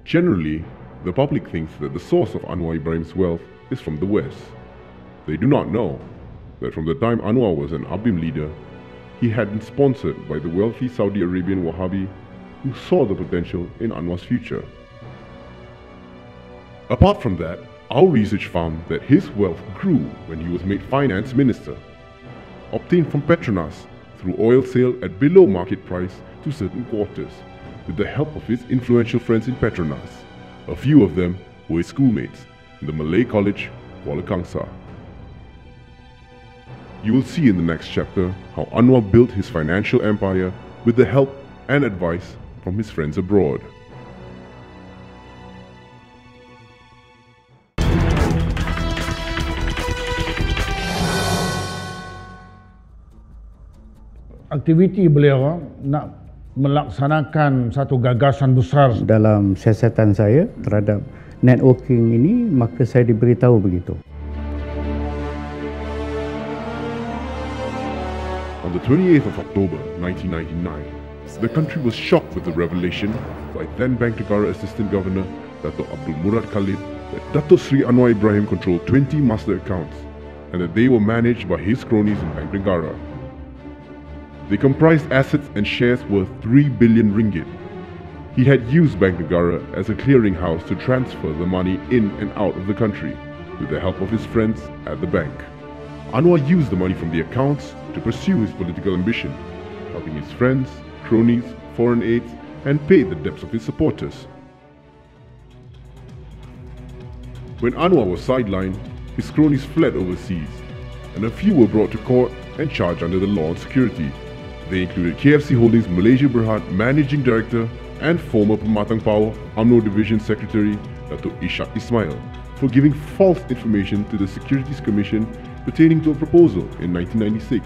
Generally, the public thinks that the source of Anwar Ibrahim's wealth is from the West. They do not know that from the time Anwar was an Abim leader, he had been sponsored by the wealthy Saudi Arabian Wahhabi who saw the potential in Anwar's future. Apart from that, our research found that his wealth grew when he was made finance minister, obtained from Petronas through oil sale at below market price to certain quarters, with the help of his influential friends in Petronas. A few of them were his schoolmates in the Malay College, Kuala Kangsar. You will see in the next chapter how Anwar built his financial empire with the help and advice from his friends abroad. Aktiviti beliau nak melaksanakan satu gagasan besar. Dalam siasatan saya terhadap networking ini, maka saya diberitahu begitu. On the 28th of October 1999, the country was shocked with the revelation by then Bank Negara Assistant Governor Dato' Abdul Murad Khalid that Dato' Sri Anwar Ibrahim controlled 20 master accounts and that they were managed by his cronies in Bank Negara. They comprised assets and shares worth 3 billion ringgit. He had used Bank Negara as a clearinghouse to transfer the money in and out of the country with the help of his friends at the bank. Anwar used the money from the accounts to pursue his political ambition, helping his friends, cronies, foreign aides, and pay the debts of his supporters. When Anwar was sidelined, his cronies fled overseas, and a few were brought to court and charged under the law on security. They included KFC Holdings Malaysia Berhad Managing Director and former Pematang Power UMNO Division Secretary Dato' Ishak Ismail for giving false information to the Securities Commission pertaining to a proposal in 1996,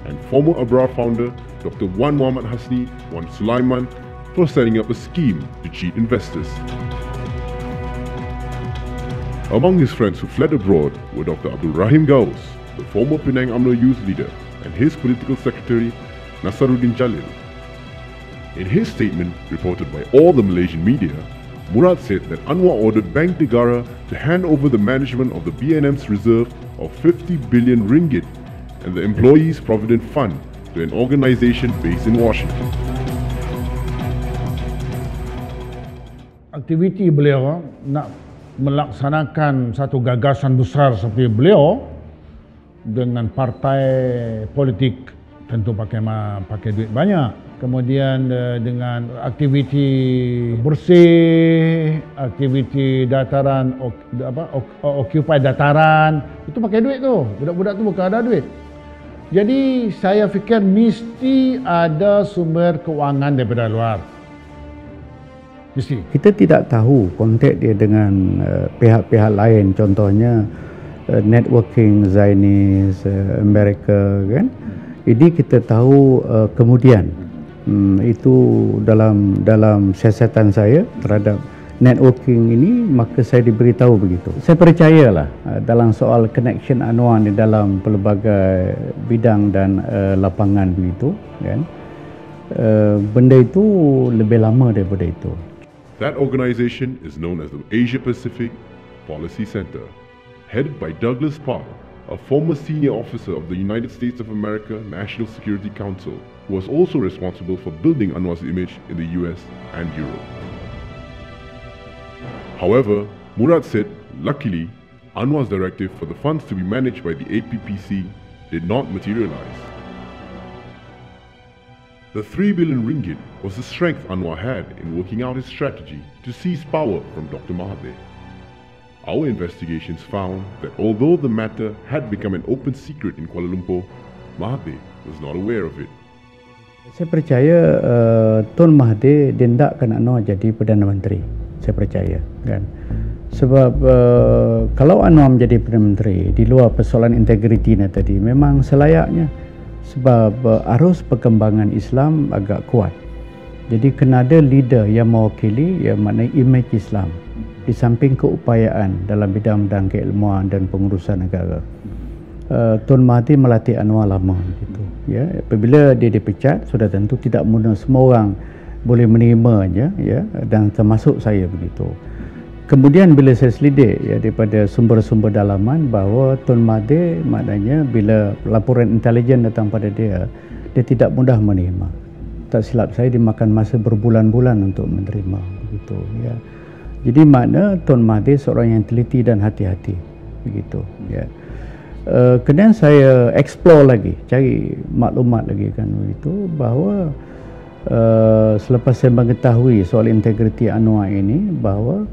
and former Abrar founder Dr. Wan Muhammad Hasni Wan Sulaiman for setting up a scheme to cheat investors. Among his friends who fled abroad were Dr. Abdul Rahim Gaus, the former Penang UMNO youth leader, and his political secretary Nasaruddin Jalil. In his statement, reported by all the Malaysian media, Murad said that Anwar ordered Bank Negara to hand over the management of the BNM's reserve of 50 billion ringgit and the Employees Provident Fund to an organisation based in Washington. Aktiviti beliau nak melaksanakan satu gagasan besar seperti beliau dengan partai politik, tentu pakai duit banyak. Kemudian dengan aktiviti bersih, aktiviti dataran, occupy dataran, itu pakai duit tu. Budak-budak tu bukan ada duit. Jadi saya fikir mesti ada sumber kewangan daripada luar. Mesti. Kita tidak tahu kontak dia dengan pihak-pihak lain, contohnya networking Zionis, Amerika, kan? Ini kita tahu kemudian. Itu dalam siasatan saya terhadap networking ini, maka saya diberitahu begitu. Saya percayalah dalam soal connection Anwar di dalam pelbagai bidang dan lapangan begitu, kan? Benda itu lebih lama daripada itu. That organization is known as the Asia Pacific Policy Center, headed by Douglas Park, a former senior officer of the United States of America National Security Council, who was also responsible for building Anwar's image in the US and Europe. However, Murad said, luckily, Anwar's directive for the funds to be managed by the APPC did not materialize. The 3 billion ringgit was the strength Anwar had in working out his strategy to seize power from Dr. Mahathir. Our investigations found that although the matter had become an open secret in Kuala Lumpur, Mahathir was not aware of it. Saya percaya Tun Mahathir dia hendakkan Anwar jadi Perdana Menteri. Saya percaya, kan? Sebab kalau Anwar menjadi Perdana Menteri di luar persoalan integriti tadi, memang selayaknya. Sebab arus perkembangan Islam agak kuat. Jadi kena ada leader yang mewakili, yang maknanya imej Islam, di samping keupayaan dalam bidang-bidang keilmuan dan pengurusan negara. Tun Mahathir melatih Anwar lama gitu, ya. Apabila dia dipecat, sudah tentu tidak mudah semua orang boleh menerimanya, ya, dan termasuk saya begitu. Kemudian bila saya selidik ya daripada sumber-sumber dalaman bahawa Tun Mahathir maknanya bila laporan intelijen datang pada dia tidak mudah menerima. Tak silap saya dia makan masa berbulan-bulan untuk menerima begitu ya. Jadi makna Tun Mahathir seorang yang teliti dan hati-hati begitu ya. Kemudian saya explore lagi, cari maklumat lagi kan begitu bahawa selepas saya mengetahui soal integriti Anwar ini bahawa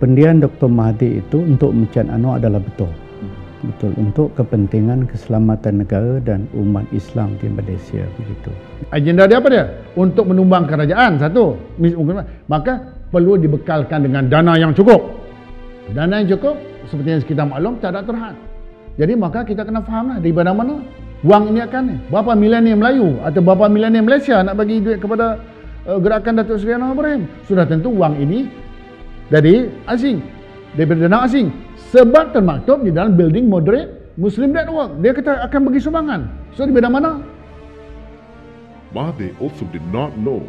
pendirian Dr. Mahathir itu untuk mencat Anwar adalah betul untuk kepentingan keselamatan negara dan umat Islam di Malaysia begitu. Agenda dia apa dia? Untuk menumbang kerajaan satu. Maka perlu dibekalkan dengan dana yang cukup. Dana yang cukup seperti yang kita maklum tak ada terhad. Jadi maka kita kena fahamlah dari mana wang ini akan berapa milenial Melayu atau berapa milenial Malaysia nak bagi duit kepada gerakan Datuk Seri Anwar Ibrahim. Sudah tentu wang ini dari asing, daripada dana asing. Sebab termaktub di dalam Building Moderate Muslim Network. Dia kata akan bagi sumbangan. So di mana? Mahathir also did not know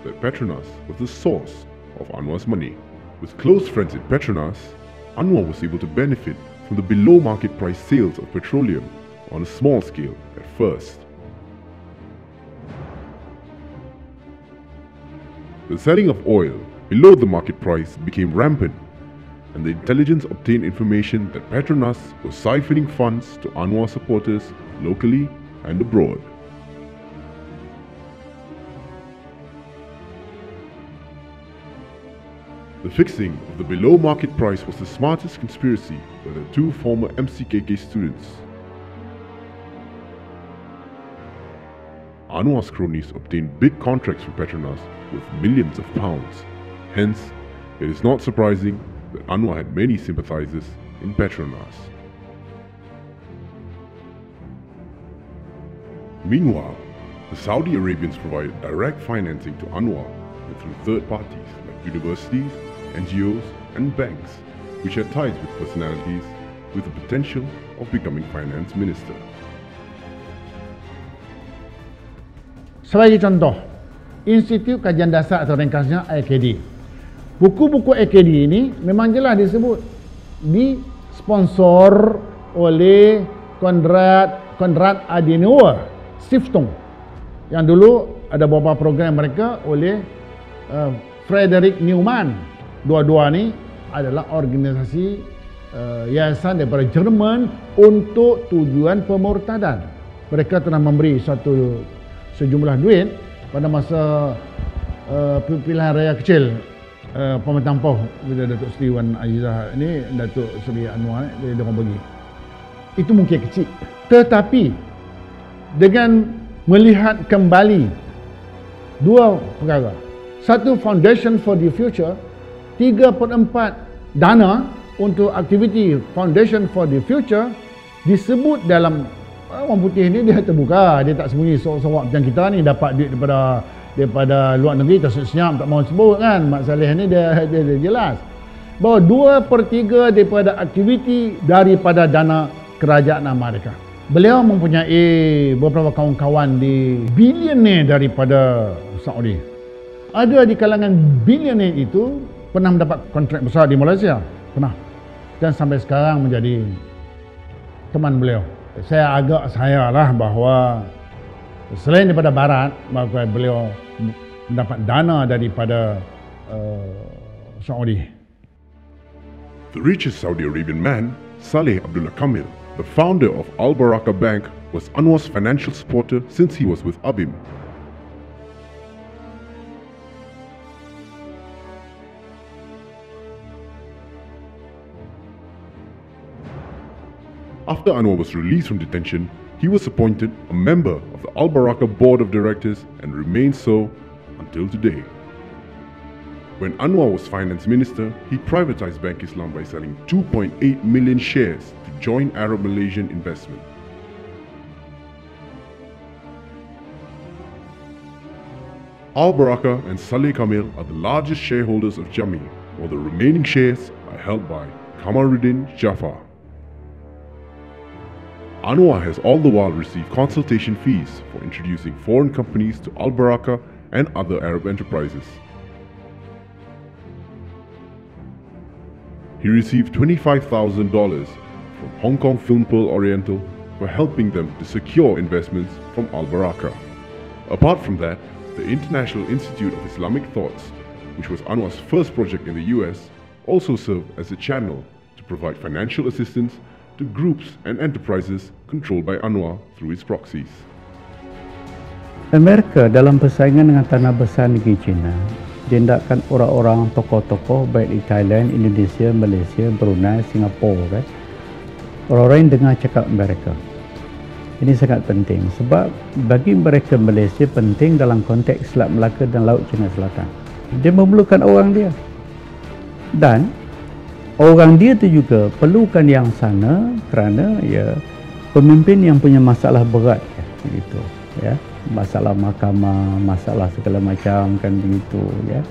that Petronas was the source of Anwar's money. With close friends in Petronas, Anwar was able to benefit from the below market price sales of petroleum on a small scale at first. The selling of oil below the market price became rampant, and the intelligence obtained information that Petronas was siphoning funds to Anwar supporters locally and abroad. The fixing of the below market price was the smartest conspiracy by the two former MCKK students. Anwar's cronies obtained big contracts from Petronas worth millions of pounds. Hence, it is not surprising that Anwar had many sympathizers in Petronas. Meanwhile, the Saudi Arabians provided direct financing to Anwar through third parties like universities, NGOs and banks, which had ties with personalities with the potential of becoming finance minister. Sebagai contoh, Institut Kajian Dasar atau ringkasnya IKD. Buku-buku IKD ini memang jelas disebut disponsor oleh Konrad Adenauer Stiftung, yang dulu ada beberapa program mereka oleh Frederick Neumann. Dua-dua ni adalah organisasi yayasan daripada Jerman untuk tujuan pemurtadan. Mereka telah memberi sejumlah duit pada masa pilihan raya kecil Pemerintah Poh bila Datuk Seri Wan Azizah ini, Datuk Seri Anwar dia orang bagi. Itu mungkin kecil. Tetapi dengan melihat kembali dua perkara. Satu, Foundation for the Future, 3/4 dana untuk aktiviti Foundation for the Future disebut dalam orang putih ni dia terbuka, dia tak sembunyi sorak-sorak macam kita ni dapat duit daripada luar negeri tak senyap tak mahu sebut kan. Mak Saleh ni dia jelas bahawa 2/3 daripada aktiviti daripada dana kerajaan Amerika. Beliau mempunyai beberapa kawan-kawan di bilioner daripada Saudi. Ada di kalangan bilioner itu pernah mendapat kontrak besar di Malaysia, pernah, dan sampai sekarang menjadi teman beliau. Saya agak sayalah bahawa selain daripada Barat, maka beliau mendapat dana daripada Saudi. The richest Saudi Arabian man, Saleh Abdullah Kamil, the founder of Al Barakah Bank, was Anwar's financial supporter since he was with Abim. After Anwar was released from detention, he was appointed a member of the Al Barakah Board of Directors and remained so until today. When Anwar was finance minister, he privatized Bank Islam by selling 2.8 million shares to Joint Arab Malaysian Investment. Al Barakah and Saleh Kamil are the largest shareholders of Jami, while the remaining shares are held by Kamaruddin Jafar. Anwar has all the while received consultation fees for introducing foreign companies to Al Barakah and other Arab enterprises. He received $25,000 from Hong Kong Film Pearl Oriental for helping them to secure investments from Al Baraka. Apart from that, the International Institute of Islamic Thoughts, which was Anwar's first project in the US, also served as a channel to provide financial assistance to groups and enterprises controlled by Anwar through its proxies. Amerika dalam persaingan dengan tanah besar negeri China, dia hendakkan orang-orang tokoh-tokoh baik di Thailand, Indonesia, Malaysia, Brunei, Singapura kan. Orang-orang yang dengar cakap Amerika. Ini sangat penting sebab bagi mereka Malaysia penting dalam konteks Selat Melaka dan Laut Cina Selatan. Dia memerlukan orang dia. Dan orang dia tu juga perlukan yang sana kerana ya pemimpin yang punya masalah berat ya, begitu ya. Masalah mahkamah, masalah segala macam kan begitu ya.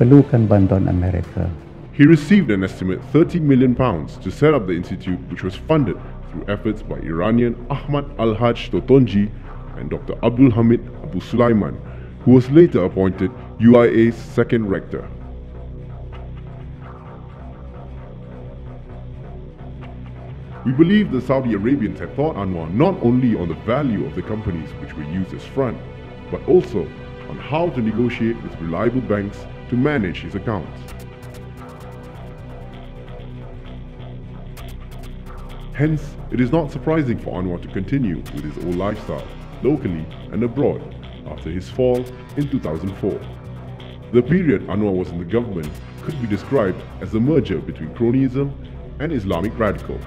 Perlukan bantuan Amerika. He received an estimate £30 million to set up the institute, which was funded through efforts by Iranian Ahmad Al-Hajj Totonji and Dr. Abdul Hamid Abu Sulaiman, who was later appointed UIA's second rector. We believe the Saudi Arabians had thought Anwar not only on the value of the companies which were used as front, but also on how to negotiate with reliable banks to manage his accounts. Hence, it is not surprising for Anwar to continue with his old lifestyle, locally and abroad, after his fall in 2004. The period Anwar was in the government could be described as a merger between cronyism and Islamic radical.